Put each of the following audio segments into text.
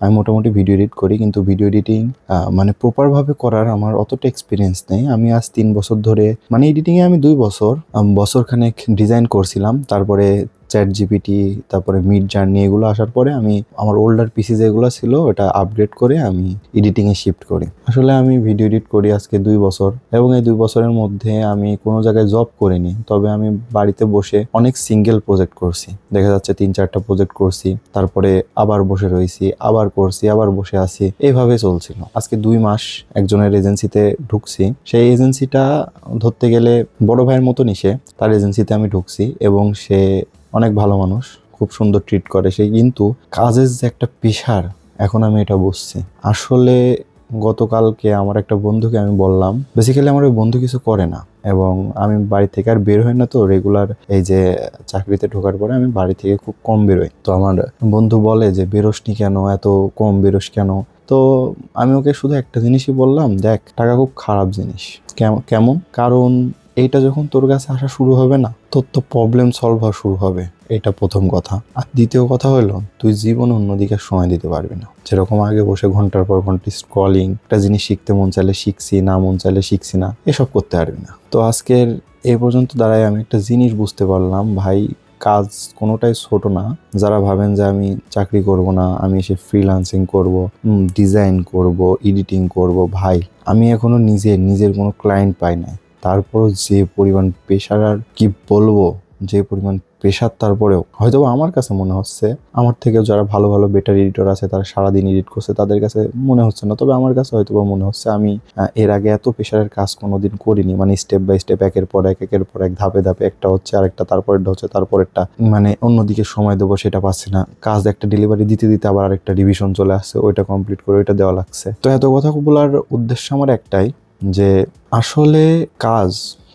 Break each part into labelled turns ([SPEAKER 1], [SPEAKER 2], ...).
[SPEAKER 1] আমি মোটামুটি video edit করি, কিন্তু ভিডিও এডিটিং মানে প্রপারভাবে করার আমার অতটা এক্সপিরিয়েন্স নেই। আমি আজ 3 বছর ধরে, মানে এডিটিংয়ে আমি 2 বছর বছরখানেক ডিজাইন করছিলাম। তারপরে চ্যাট জিপিটি, তারপরে মিড জার্নি এগুলো আসার পরে আমি আমার ওল্ডার পিসি যেগুলো ছিল ওটা আপগ্রেড করে আমি এডিটিংয়ে শিফট করি। আসলে আমি ভিডিও এডিট করি আজকে 2 বছর, এবং এই 2 বছরের মধ্যে আমি কোনো জায়গায় জব করিনি। তবে আমি বাড়িতে বসে অনেক সিঙ্গেল প্রজেক্ট করছি, দেখা যাচ্ছে 3-4টা প্রজেক্ট করছি, তারপরে আবার বসে রয়েছি, আবার করছি, আবার বসে আছি, এইভাবে চলছিল। আজকে 2 মাস একজনের এজেন্সিতে ঢুকছি। সেই এজেন্সিটা ধরতে গেলে বড় ভাইয়ের মতনই, তার এজেন্সিতে আমি ঢুকছি, এবং সে অনেক ভালো মানুষ, খুব সুন্দর ট্রিট করে সে। কিন্তু কাজের যে একটা প্রেশার, এখন আমি এটা বুঝছি। আসলে গতকালকে আমার একটা বন্ধুকে আমি বললাম, বেসিক্যালি আমার ওই বন্ধু কিছু করে না, এবং আমি বাড়ি থেকে আর বের হই না, তো রেগুলার এই যে চাকরিতে ঢোকার পরে আমি বাড়ি থেকে খুব কম বেরোই। তো আমার বন্ধু বলে যে বেরোসনি কেন, এত কম বেরোস কেন? তো আমি ওকে শুধু একটা জিনিসই বললাম, দেখ টাকা খুব খারাপ জিনিস। কেমন? কারণ এইটা যখন তোর কাছে আসা শুরু হবে না, তোর তো প্রবলেম সলভ হওয়া শুরু হবে, এটা প্রথম কথা। আর দ্বিতীয় কথা হলো, তুই জীবনে অন্যদিকে সময় দিতে পারবি না। যেরকম আগে বসে ঘন্টার পর ঘন্টা স্ক্রলিং, একটা জিনিস শিখতে মন চাইলে শিখছি, না মন চাইলে শিখছি না, এসব করতে পারবি না। তো আজকের এই পর্যন্ত দাঁড়ায় আমি একটা জিনিস বুঝতে পারলাম, ভাই কাজ কোনোটাই ছোট না। যারা ভাবেন যে আমি চাকরি করব না, আমি এসে ফ্রিল্যান্সিং করব, ডিজাইন করব, এডিটিং করব, ভাই আমি এখনো নিজের কোনো ক্লায়েন্ট পাই নাই। তারপরও যে পরিমাণ প্রেশার, আর কি বলবো, যে পরিমাণ প্রেশার, তারপরেও হয়তো আমার কাছে মনে হচ্ছে আমার থেকেও যারা ভালো ভালো বেটার এডিটর আছে তারা সারাদিন এডিট করছে, তাদের কাছে মনে হচ্ছে না। তবে আমার কাছে হয়তো মনে হচ্ছে আমি এর আগে এত প্রেশারের কাজ কোনোদিন করিনি। মানে স্টেপ বাই স্টেপ, একের পর এক ধাপে ধাপে, একটা হচ্ছে আরেকটা, তারপরেরটা হচ্ছে তারপরেরটা, মানে অন্যদিকে সময় দেবো সেটা পাচ্ছি না। কাজ একটা ডেলিভারি দিতে দিতে আবার আরেকটা রিভিশন চলে আসছে, ওইটা কমপ্লিট করে ওইটা দেওয়া লাগছে। তো এত কথা বলার উদ্দেশ্য আমার একটাই, যে আসলে কাজ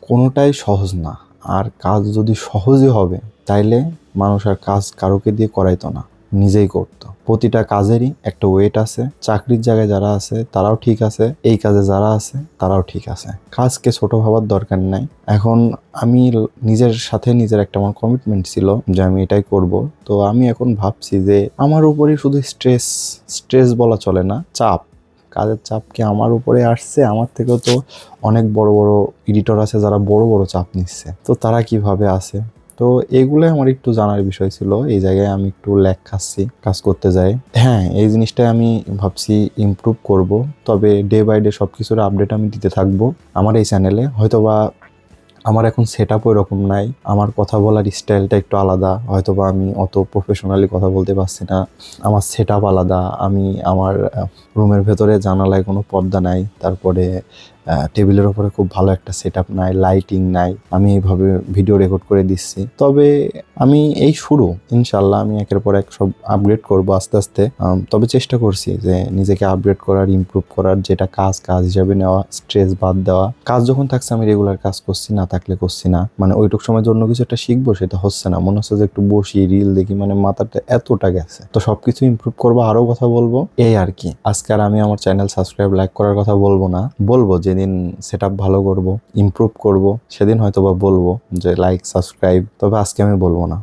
[SPEAKER 1] কোনোটাই সহজ না। আর কাজ যদি সহজই হবে তাইলে মানুষ আর কাজ কারোকে দিয়ে করাইতো না, নিজেই করতো। প্রতিটা কাজেরই একটা ওয়েট আছে। চাকরির জায়গায় যারা আছে তারাও ঠিক আছে, এই কাজে যারা আছে তারাও ঠিক আছে। কাজকে ছোট ভাবার দরকার নাই। এখন আমি নিজের সাথে নিজের একটা আমার কমিটমেন্ট ছিল যে আমি এটাই করব। তো আমি এখন ভাবছি যে আমার উপরে শুধু স্ট্রেস বলা চলে না, চাপ, কাজের চাপ কি আমার উপরে আসছে? আমার থেকেও তো অনেক বড় বড় এডিটর আছে যারা বড় বড় চাপ নিচ্ছে, তো তারা কিভাবে আছে? তো এগুলোই আমার একটু জানার বিষয় ছিল। এই জায়গায় আমি একটু ল্যাগ খাচ্ছি কাজ করতে যাই। হ্যাঁ, এই জিনিসটাই আমি ভাবছি ইমপ্রুভ করব। তবে ডে বাই ডে সব কিছুর আপডেট আমি দিতে থাকবো আমার এই চ্যানেলে। হয়তোবা আমার এখন সেট আপ ওই রকম নাই, আমার কথা বলার স্টাইলটা একটু আলাদা, হয়তোবা আমি অত প্রফেশনালি কথা বলতে পারছি না, আমার সেট আপ আলাদা। আমি আমার রুমের ভেতরে জানালায় কোনো পর্দা নাই, তারপরে টেবিলের ওপরে খুব ভালো একটা সেট আপ নাই, লাইটিং নাই, আমি এইভাবে ভিডিও রেকর্ড করে দিচ্ছি। তবে আমি এই শুরু, ইনশাল্লাহ আমি একের পর এক সব আপগ্রেড করবো আস্তে আস্তে। তবে চেষ্টা করছি যে নিজেকে আপগ্রেড করার, ইমপ্রুভ করার, যেটা কাজ হিসাবে নেওয়া, স্ট্রেস বাদ দেওয়া। কাজ যখন থাকছে আমি রেগুলার কাজ করছি, না থাকলে করছি না। মানে ওইটুক সময় জন্য কিছু একটা শিখবো, সেটা হচ্ছে না। মনে হচ্ছে যে একটু বসি, রিল দেখি, মানে মাথাটা এতটা গেছে। তো সবকিছু ইমপ্রুভ করবো, আরো কথা বলবো, এই আর কি। আজকে আর আমি আমার চ্যানেল সাবস্ক্রাইব, লাইক করার কথা বলবো না। বলবো যেদিন সেট আপ ভালো করবো, ইমপ্রুভ করবো, সেদিন হয়তো বা বলবো যে লাইক, সাবস্ক্রাইব। তবে আজকে আমি বলবো না।